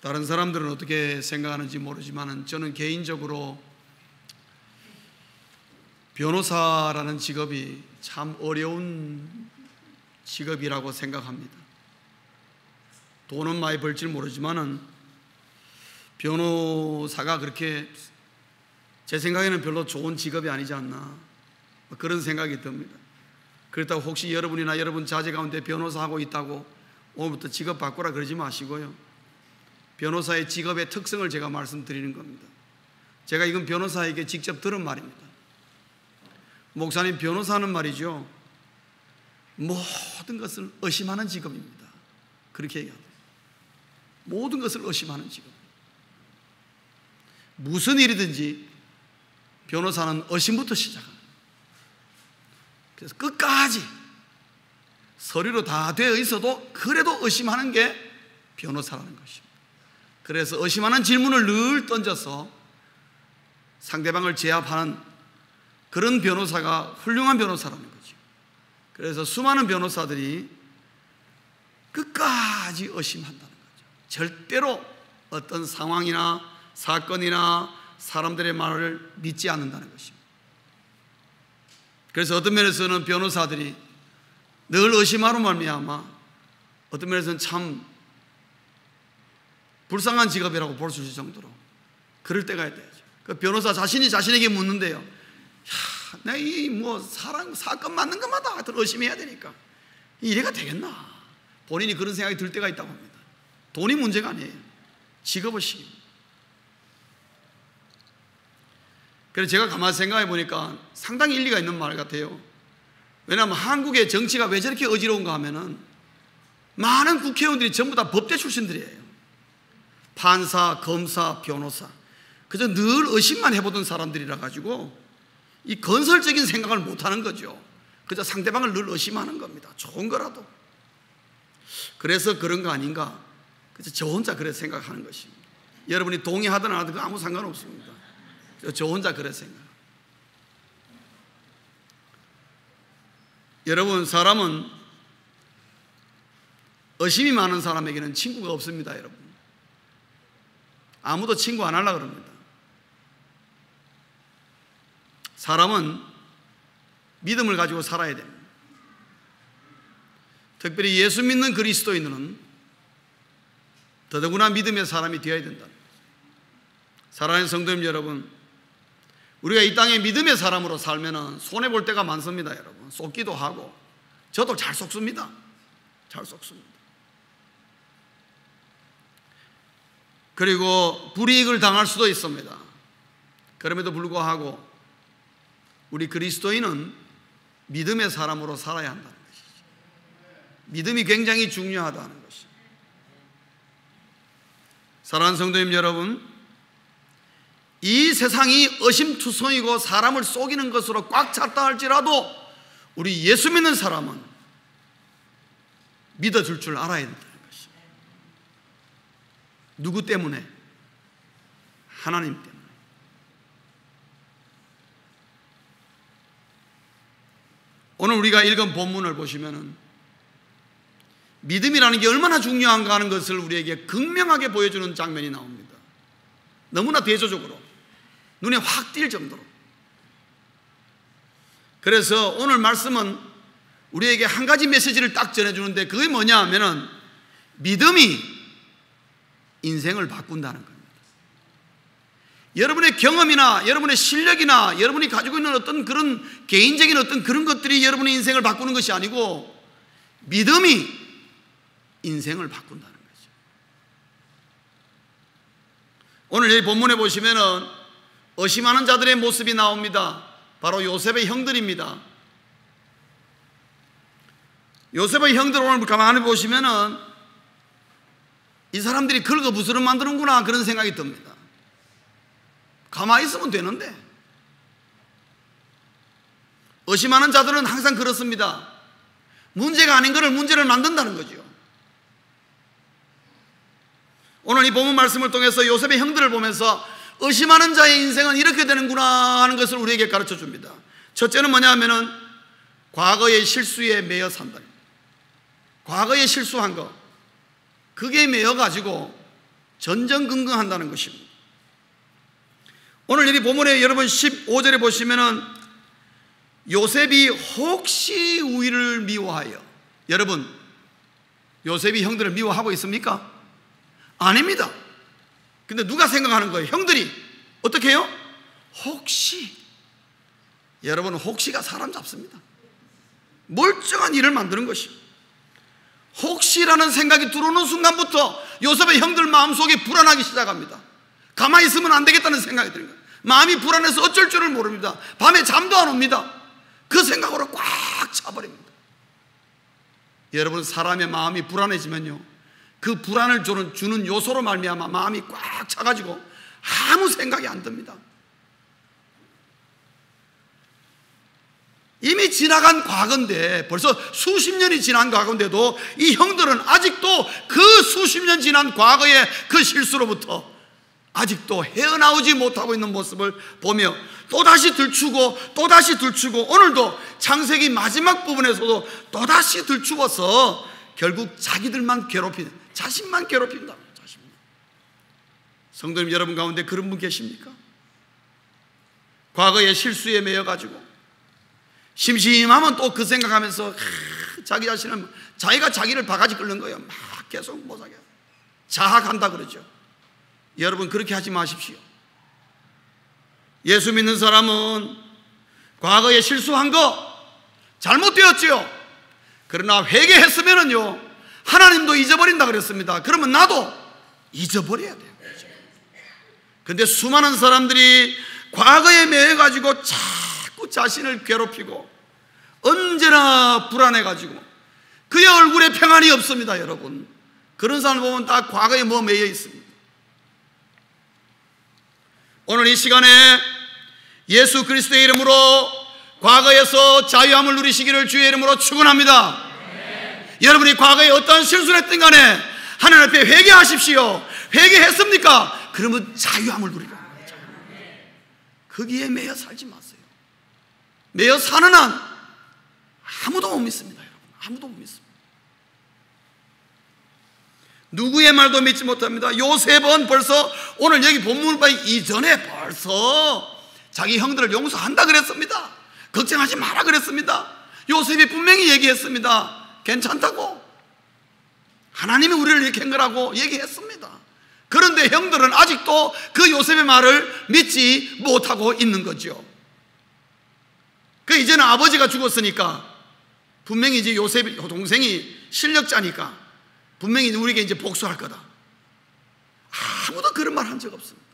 다른 사람들은 어떻게 생각하는지 모르지만 저는 개인적으로 변호사라는 직업이 참 어려운 직업이라고 생각합니다. 돈은 많이 벌지 모르지만은 변호사가 그렇게 제 생각에는 별로 좋은 직업이 아니지 않나 그런 생각이 듭니다. 그렇다고 혹시 여러분이나 여러분 자제 가운데 변호사 하고 있다고 오늘부터 직업 바꾸라 그러지 마시고요. 변호사의 직업의 특성을 제가 말씀드리는 겁니다. 제가 이건 변호사에게 직접 들은 말입니다. 목사님, 변호사는 말이죠, 모든 것을 의심하는 직업입니다. 그렇게 얘기합니다. 모든 것을 의심하는 직업. 무슨 일이든지 변호사는 의심부터 시작합니다. 그래서 끝까지 서류로 다 되어 있어도 그래도 의심하는 게 변호사라는 것입니다. 그래서 의심하는 질문을 늘 던져서 상대방을 제압하는 그런 변호사가 훌륭한 변호사라는 거죠. 그래서 수많은 변호사들이 끝까지 의심한다는 거죠. 절대로 어떤 상황이나 사건이나 사람들의 말을 믿지 않는다는 것입니다. 그래서 어떤 면에서는 변호사들이 늘 의심하로 말미암아 어떤 면에서는 참 불쌍한 직업이라고 볼 수 있을 정도로 그럴 때가 있대죠. 그 변호사 자신이 자신에게 묻는데요, 내가 이 사건 맞는 것마다 하여튼 의심해야 되니까 이래가 되겠나? 본인이 그런 생각이 들 때가 있다고 합니다. 돈이 문제가 아니에요. 직업의식입니다. 그래서 제가 가만히 생각해 보니까 상당히 일리가 있는 말 같아요. 왜냐하면 한국의 정치가 왜 저렇게 어지러운가 하면은 많은 국회의원들이 전부 다 법대 출신들이에요. 판사, 검사, 변호사. 그저 늘 의심만 해보던 사람들이라 가지고 이 건설적인 생각을 못하는 거죠. 그저 상대방을 늘 의심하는 겁니다. 좋은 거라도. 그래서 그런 거 아닌가. 그래서 저 혼자 그래 생각하는 것입니다. 여러분이 동의하든 안 하든 아무 상관없습니다. 저 혼자 그래 생각. 여러분, 사람은 의심이 많은 사람에게는 친구가 없습니다. 여러분, 아무도 친구 안 하려고 그럽니다. 사람은 믿음을 가지고 살아야 됩니다. 특별히 예수 믿는 그리스도인은 더더구나 믿음의 사람이 되어야 된다. 사랑하는 성도님 여러분, 우리가 이 땅에 믿음의 사람으로 살면 손해볼 때가 많습니다. 여러분, 속기도 하고 저도 잘 속습니다. 잘 속습니다. 그리고 불이익을 당할 수도 있습니다. 그럼에도 불구하고 우리 그리스도인은 믿음의 사람으로 살아야 한다는 것이죠. 믿음이 굉장히 중요하다는 것이죠. 사랑하는 성도님 여러분, 이 세상이 의심투성이고 사람을 속이는 것으로 꽉 찼다 할지라도 우리 예수 믿는 사람은 믿어줄 줄 알아야 된다는 것입니다. 누구 때문에? 하나님 때문에. 오늘 우리가 읽은 본문을 보시면은 믿음이라는 게 얼마나 중요한가 하는 것을 우리에게 극명하게 보여주는 장면이 나옵니다. 너무나 대조적으로 눈에 확 띌 정도로. 그래서 오늘 말씀은 우리에게 한 가지 메시지를 딱 전해주는데 그게 뭐냐 하면은 믿음이 인생을 바꾼다는 겁니다. 여러분의 경험이나 여러분의 실력이나 여러분이 가지고 있는 어떤 그런 개인적인 어떤 그런 것들이 여러분의 인생을 바꾸는 것이 아니고 믿음이 인생을 바꾼다는 거죠. 오늘 이 본문에 보시면은 의심하는 자들의 모습이 나옵니다. 바로 요셉의 형들입니다. 요셉의 형들 오늘 가만히 보시면은 이 사람들이 긁어부스럼 만드는구나 그런 생각이 듭니다. 가만히 있으면 되는데. 의심하는 자들은 항상 그렇습니다. 문제가 아닌 것을 문제를 만든다는 거죠. 오늘 이 본문 말씀을 통해서 요셉의 형들을 보면서 의심하는 자의 인생은 이렇게 되는구나 하는 것을 우리에게 가르쳐 줍니다. 첫째는 뭐냐 하면은 과거의 실수에 매여 산다. 과거에 실수한 거, 그게 매여 가지고 전전긍긍한다는 것입니다. 오늘 이 본문에 여러분 15절에 보시면은 요셉이 혹시 우리를 미워하여, 여러분 요셉이 형들을 미워하고 있습니까? 아닙니다. 근데 누가 생각하는 거예요? 형들이 어떻게 해요? 혹시. 여러분, 혹시가 사람 잡습니다. 멀쩡한 일을 만드는 것이. 혹시라는 생각이 들어오는 순간부터 요셉의 형들 마음속이 불안하기 시작합니다. 가만히 있으면 안 되겠다는 생각이 드는 거예요. 마음이 불안해서 어쩔 줄을 모릅니다. 밤에 잠도 안 옵니다. 그 생각으로 꽉 차버립니다. 여러분, 사람의 마음이 불안해지면요, 그 불안을 주는 요소로 말미암아 마음이 꽉 차가지고 아무 생각이 안 듭니다. 이미 지나간 과거인데, 벌써 수십 년이 지난 과거인데도 이 형들은 아직도 그 수십 년 지난 과거의 그 실수로부터 아직도 헤어나오지 못하고 있는 모습을 보며 또다시 들추고 또다시 들추고, 오늘도 창세기 마지막 부분에서도 또다시 들추어서 결국 자기들만 괴롭히는, 자신만 괴롭힌다. 자신만. 성도님 여러분 가운데 그런 분 계십니까? 과거의 실수에 매여가지고 심심하면 또 그 생각하면서 자기 자신은, 자기가 자기를 바가지 끓는 거예요. 막 계속 못하게 자학한다 그러죠. 여러분, 그렇게 하지 마십시오. 예수 믿는 사람은 과거에 실수한 거 잘못되었지요. 그러나 회개했으면은요, 하나님도 잊어버린다 그랬습니다. 그러면 나도 잊어버려야 돼요. 근데 수많은 사람들이 과거에 매여가지고 자꾸 자신을 괴롭히고 언제나 불안해가지고 그의 얼굴에 평안이 없습니다. 여러분, 그런 사람 보면 다 과거에 뭐 매여 있습니다. 오늘 이 시간에 예수 그리스도의 이름으로 과거에서 자유함을 누리시기를 주의 이름으로 축원합니다. 여러분이 과거에 어떠한 실수를 했든 간에 하나님 앞에 회개하십시오. 회개했습니까? 그러면 자유함을 누리라는 거예요. 거기에 매여 살지 마세요. 매여 사는 한 아무도 못 믿습니다. 여러분, 아무도 못 믿습니다. 누구의 말도 믿지 못합니다. 요셉은 벌써 오늘 여기 본문을 봐 이전에 벌써 자기 형들을 용서한다 그랬습니다. 걱정하지 마라 그랬습니다. 요셉이 분명히 얘기했습니다. 괜찮다고, 하나님이 우리를 이렇게 한 거라고 얘기했습니다. 그런데 형들은 아직도 그 요셉의 말을 믿지 못하고 있는 거죠. 그 이제는 아버지가 죽었으니까 분명히 이제 요셉 동생이 실력자니까 분명히 우리에게 이제 복수할 거다. 아무도 그런 말 한 적 없습니다.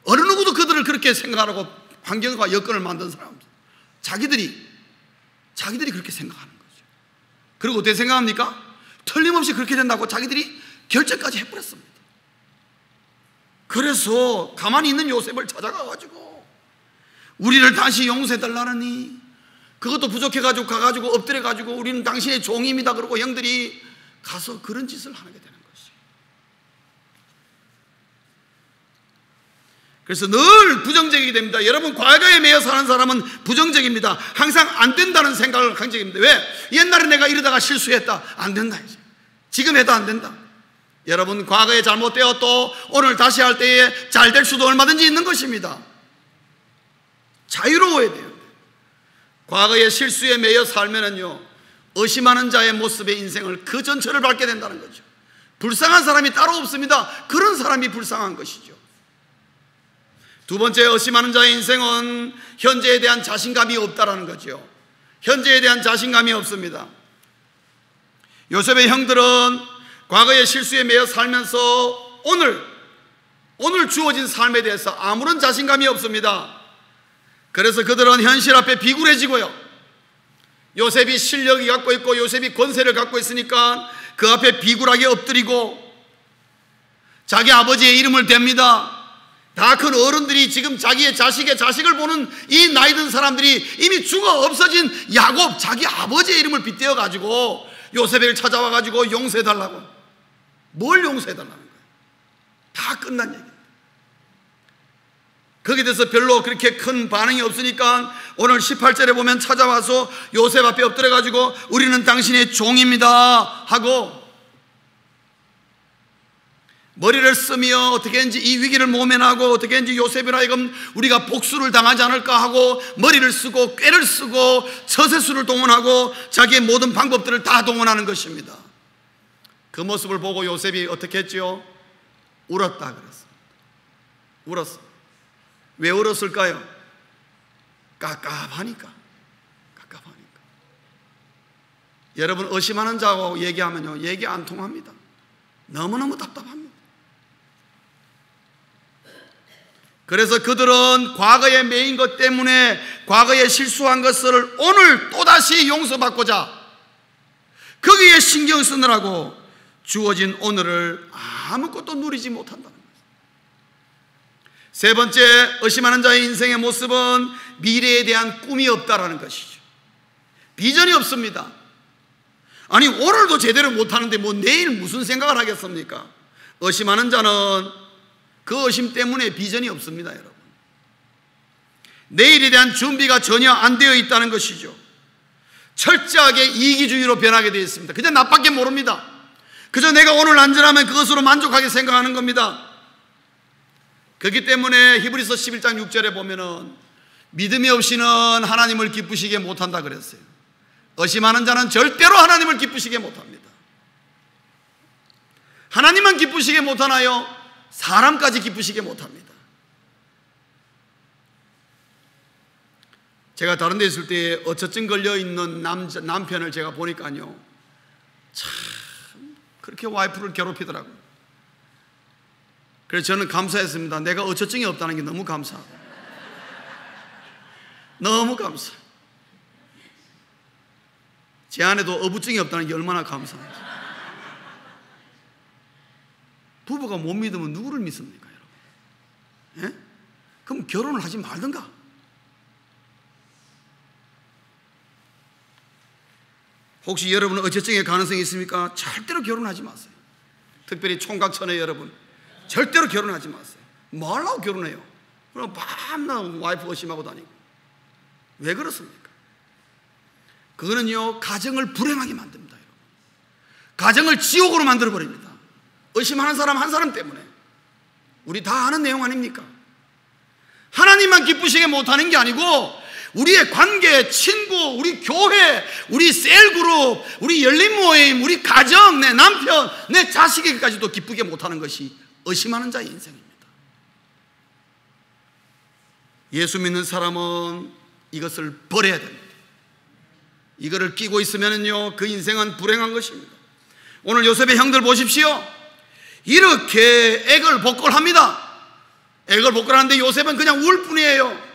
어느 누구도 그들을 그렇게 생각하라고 환경과 여건을 만든 사람입니다. 자기들이 그렇게 생각하는 거죠. 그리고 어떻게 생각합니까? 틀림없이 그렇게 된다고 자기들이 결정까지 해버렸습니다. 그래서 가만히 있는 요셉을 찾아가가지고 우리를 다시 용서해달라니, 그것도 부족해가지고 가가지고 엎드려가지고 우리는 당신의 종입니다 그러고 형들이 가서 그런 짓을 하게 되는 것이에요. 그래서 늘 부정적이게 됩니다. 여러분, 과거에 매여 사는 사람은 부정적입니다. 항상 안 된다는 생각을 강적입니다. 왜? 옛날에 내가 이러다가 실수했다, 안 된다 이제. 지금 해도 안 된다. 여러분, 과거에 잘못되었도 오늘 다시 할 때에 잘 될 수도 얼마든지 있는 것입니다. 자유로워야 돼요. 과거의 실수에 매여 살면은요, 의심하는 자의 모습의 인생을 그 전체를 밟게 된다는 거죠. 불쌍한 사람이 따로 없습니다. 그런 사람이 불쌍한 것이죠. 두 번째, 의심하는 자의 인생은 현재에 대한 자신감이 없다라는 거죠. 현재에 대한 자신감이 없습니다. 요셉의 형들은 과거의 실수에 매여 살면서 오늘 주어진 삶에 대해서 아무런 자신감이 없습니다. 그래서 그들은 현실 앞에 비굴해지고요, 요셉이 실력이 갖고 있고 요셉이 권세를 갖고 있으니까 그 앞에 비굴하게 엎드리고 자기 아버지의 이름을 댑니다. 다 큰 어른들이 지금 자기의 자식을 보는 이 나이든 사람들이 이미 죽어 없어진 야곱, 자기 아버지의 이름을 빗대어 가지고 요셉을 찾아와 가지고 용서해달라고. 뭘 용서해달라는 거예요? 다 끝난 얘기입니다. 거기에 대해서 별로 그렇게 큰 반응이 없으니까 오늘 18절에 보면 찾아와서 요셉 앞에 엎드려 가지고 우리는 당신의 종입니다 하고 머리를 쓰며 어떻게 했는지 이 위기를 모면하고 어떻게 했는지 요셉이라 하여금 우리가 복수를 당하지 않을까 하고 머리를 쓰고 꾀를 쓰고 처세술을 동원하고 자기의 모든 방법들을 다 동원하는 것입니다. 그 모습을 보고 요셉이 어떻게 했지요? 울었다 그랬습니다. 울었어. 왜 울었을까요? 깝깝하니까. 여러분, 의심하는 자하고 얘기하면요, 얘기 안 통합니다. 너무너무 답답합니다. 그래서 그들은 과거에 매인 것 때문에 과거에 실수한 것을 오늘 또다시 용서받고자 거기에 신경 쓰느라고 주어진 오늘을 아무것도 누리지 못한다는 거예요. 세 번째, 의심하는 자의 인생의 모습은 미래에 대한 꿈이 없다라는 것이죠. 비전이 없습니다. 아니, 오늘도 제대로 못하는데 뭐 내일 무슨 생각을 하겠습니까? 의심하는 자는 그 의심 때문에 비전이 없습니다, 여러분. 내일에 대한 준비가 전혀 안 되어 있다는 것이죠. 철저하게 이기주의로 변하게 되어 있습니다. 그저 나밖에 모릅니다. 그저 내가 오늘 안전하면 그것으로 만족하게 생각하는 겁니다. 그렇기 때문에 히브리서 11장 6절에 보면은 믿음이 없이는 하나님을 기쁘시게 못한다 그랬어요. 의심하는 자는 절대로 하나님을 기쁘시게 못합니다. 하나님은 기쁘시게 못하나요? 사람까지 기쁘시게 못합니다. 제가 다른 데 있을 때 어처증 걸려있는 남편을 제가 보니까요, 참 그렇게 와이프를 괴롭히더라고요. 그래서 저는 감사했습니다. 내가 어처증이 없다는 게 너무 감사하고 너무 감사. 제 안에도 어부증이 없다는 게 얼마나 감사한지. 부부가 못 믿으면 누구를 믿습니까, 여러분? 예? 그럼 결혼을 하지 말든가. 혹시 여러분은 어처증의 가능성이 있습니까? 절대로 결혼하지 마세요. 특별히 총각처녀 여러분, 절대로 결혼하지 마세요. 뭐 하려고 결혼해요? 그럼 밤낮 와이프 의심하고 다니고. 왜 그렇습니까? 그거는요, 가정을 불행하게 만듭니다, 여러분. 가정을 지옥으로 만들어버립니다. 의심하는 사람 한 사람 때문에. 우리 다 아는 내용 아닙니까? 하나님만 기쁘시게 못하는 게 아니고 우리의 관계, 친구, 우리 교회, 우리 셀그룹, 우리 열린 모임, 우리 가정, 내 남편, 내 자식에게까지도 기쁘게 못하는 것이 의심하는 자의 인생입니다. 예수 믿는 사람은 이것을 버려야 됩니다. 이거를 끼고 있으면요, 그 인생은 불행한 것입니다. 오늘 요셉의 형들 보십시오. 이렇게 애걸복걸합니다. 애걸복걸하는데 요셉은 그냥 울 뿐이에요.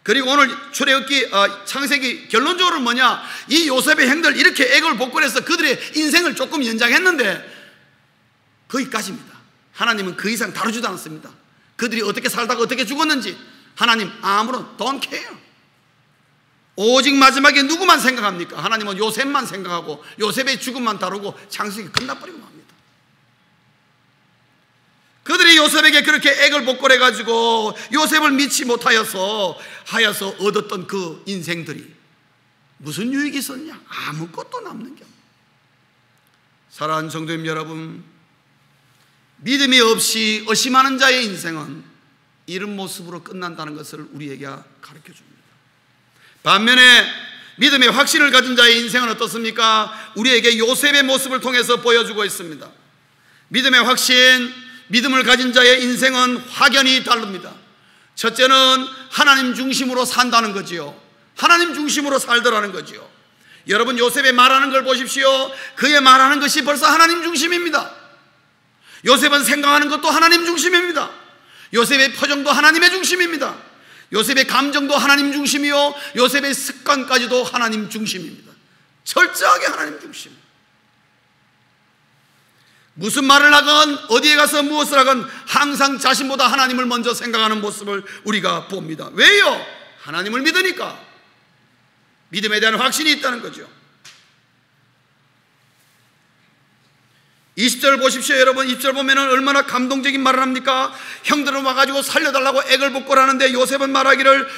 그리고 오늘 출애굽기 창세기 결론적으로 뭐냐, 이 요셉의 형들 이렇게 애걸복걸해서 그들의 인생을 조금 연장했는데 거기까지입니다. 하나님은 그 이상 다루지도 않습니다. 그들이 어떻게 살다가 어떻게 죽었는지 하나님 아무런 don't care. 오직 마지막에 누구만 생각합니까? 하나님은 요셉만 생각하고 요셉의 죽음만 다루고 창세기 끝나버리고 맙니다. 그들이 요셉에게 그렇게 애걸복걸해가지고 요셉을 믿지 못하여서 얻었던 그 인생들이 무슨 유익이 있었냐? 아무것도 남는 게 없습니다. 사랑하는 성도님 여러분, 믿음이 없이 의심하는 자의 인생은 이런 모습으로 끝난다는 것을 우리에게 가르쳐줍니다. 반면에 믿음의 확신을 가진 자의 인생은 어떻습니까? 우리에게 요셉의 모습을 통해서 보여주고 있습니다. 믿음의 확신, 믿음을 가진 자의 인생은 확연히 다릅니다. 첫째는 하나님 중심으로 산다는 거지요. 하나님 중심으로 살더라는 거지요. 여러분, 요셉의 말하는 걸 보십시오. 그의 말하는 것이 벌써 하나님 중심입니다. 요셉은 생각하는 것도 하나님 중심입니다. 요셉의 표정도 하나님의 중심입니다. 요셉의 감정도 하나님 중심이요, 요셉의 습관까지도 하나님 중심입니다. 철저하게 하나님 중심. 무슨 말을 하건 어디에 가서 무엇을 하건 항상 자신보다 하나님을 먼저 생각하는 모습을 우리가 봅니다. 왜요? 하나님을 믿으니까. 믿음에 대한 확신이 있다는 거죠. 20절 보십시오. 여러분, 20절 보면 얼마나 감동적인 말을 합니까? 형들은 와가지고 살려달라고 애걸복걸하는데 요셉은 말하기를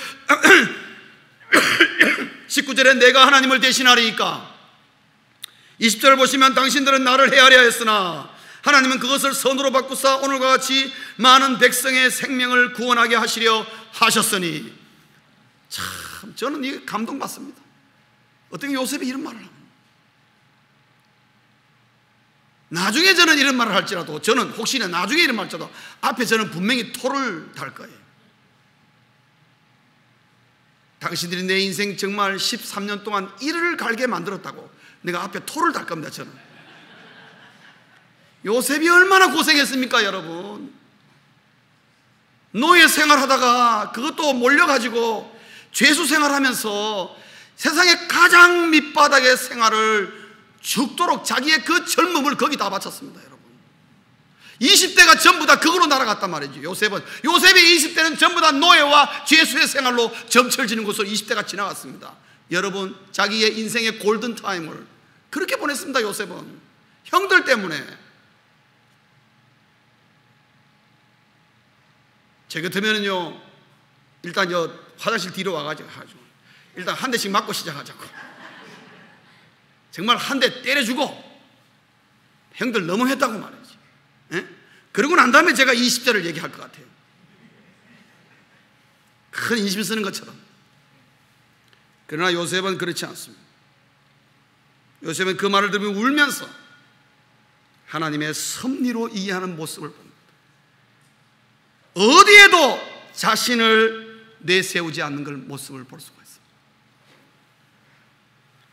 19절에 내가 하나님을 대신하리이까. 20절 보시면 당신들은 나를 헤아려 했으나 하나님은 그것을 선으로 바꾸사 오늘과 같이 많은 백성의 생명을 구원하게 하시려 하셨으니. 참 저는 이 감동받습니다. 어떻게 요셉이 이런 말을 합니까? 나중에 저는 이런 말을 할지라도, 저는 혹시나 나중에 이런 말을 할지라도 앞에 저는 분명히 토를 달 거예요. 당신들이 내 인생 정말 13년 동안 이를 갈게 만들었다고 내가 앞에 토를 달 겁니다. 저는 요셉이 얼마나 고생했습니까 여러분. 노예 생활하다가 그것도 몰려가지고 죄수 생활하면서 세상의 가장 밑바닥의 생활을 죽도록 자기의 그 젊음을 거기다 바쳤습니다 여러분. 20대가 전부 다 그걸로 날아갔단 말이죠. 요셉의 20대는 전부 다 노예와 죄수의 생활로 점철지는 곳으로 20대가 지나갔습니다. 여러분, 자기의 인생의 골든타임을 그렇게 보냈습니다. 요셉은 형들 때문에. 제 같으면은요, 일단 화장실 뒤로 와가지고 일단 한 대씩 맞고 시작하자고. 정말 한 대 때려주고 형들 너무 했다고 말이지. 예? 그러고 난 다음에 제가 20절을 얘기할 것 같아요. 큰 인심 쓰는 것처럼. 그러나 요셉은 그렇지 않습니다. 요셉은 그 말을 들으면 울면서 하나님의 섭리로 이해하는 모습을 봅니다. 어디에도 자신을 내세우지 않는 걸 모습을 볼 수가 있습니다.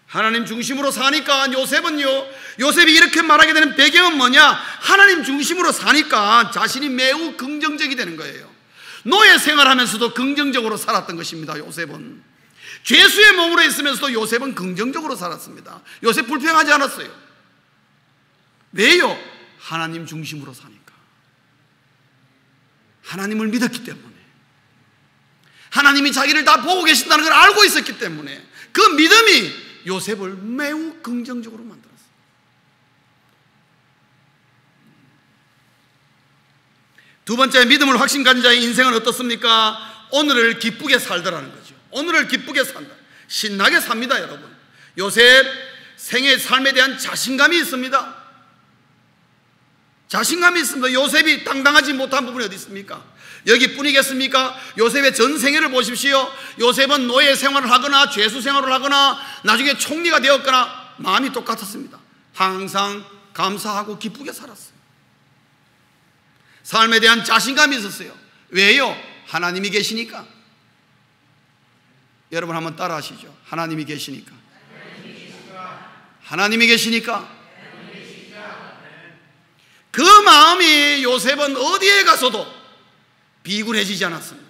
하나님 중심으로 사니까 요셉이 이렇게 말하게 되는 배경은 뭐냐? 하나님 중심으로 사니까 자신이 매우 긍정적이 되는 거예요. 노예 생활하면서도 긍정적으로 살았던 것입니다. 요셉은 죄수의 몸으로 있으면서도 요셉은 긍정적으로 살았습니다. 요셉 불평하지 않았어요. 왜요? 하나님 중심으로 사니까. 하나님을 믿었기 때문에, 하나님이 자기를 다 보고 계신다는 걸 알고 있었기 때문에 그 믿음이 요셉을 매우 긍정적으로 만들었어요. 두 번째, 믿음을 확신 가진 자의 인생은 어떻습니까? 오늘을 기쁘게 살더라는 거죠. 오늘을 기쁘게 산다. 신나게 삽니다 여러분. 요셉 생의 삶에 대한 자신감이 있습니다. 자신감이 있습니다. 요셉이 당당하지 못한 부분이 어디 있습니까? 여기뿐이겠습니까? 요셉의 전 생애를 보십시오. 요셉은 노예 생활을 하거나 죄수 생활을 하거나 나중에 총리가 되었거나 마음이 똑같았습니다. 항상 감사하고 기쁘게 살았어요. 삶에 대한 자신감이 있었어요. 왜요? 하나님이 계시니까. 여러분 한번 따라 하시죠. 하나님이 계시니까. 하나님이 계시니까. 그 마음이 요셉은 어디에 가서도 비굴해지지 않았습니다.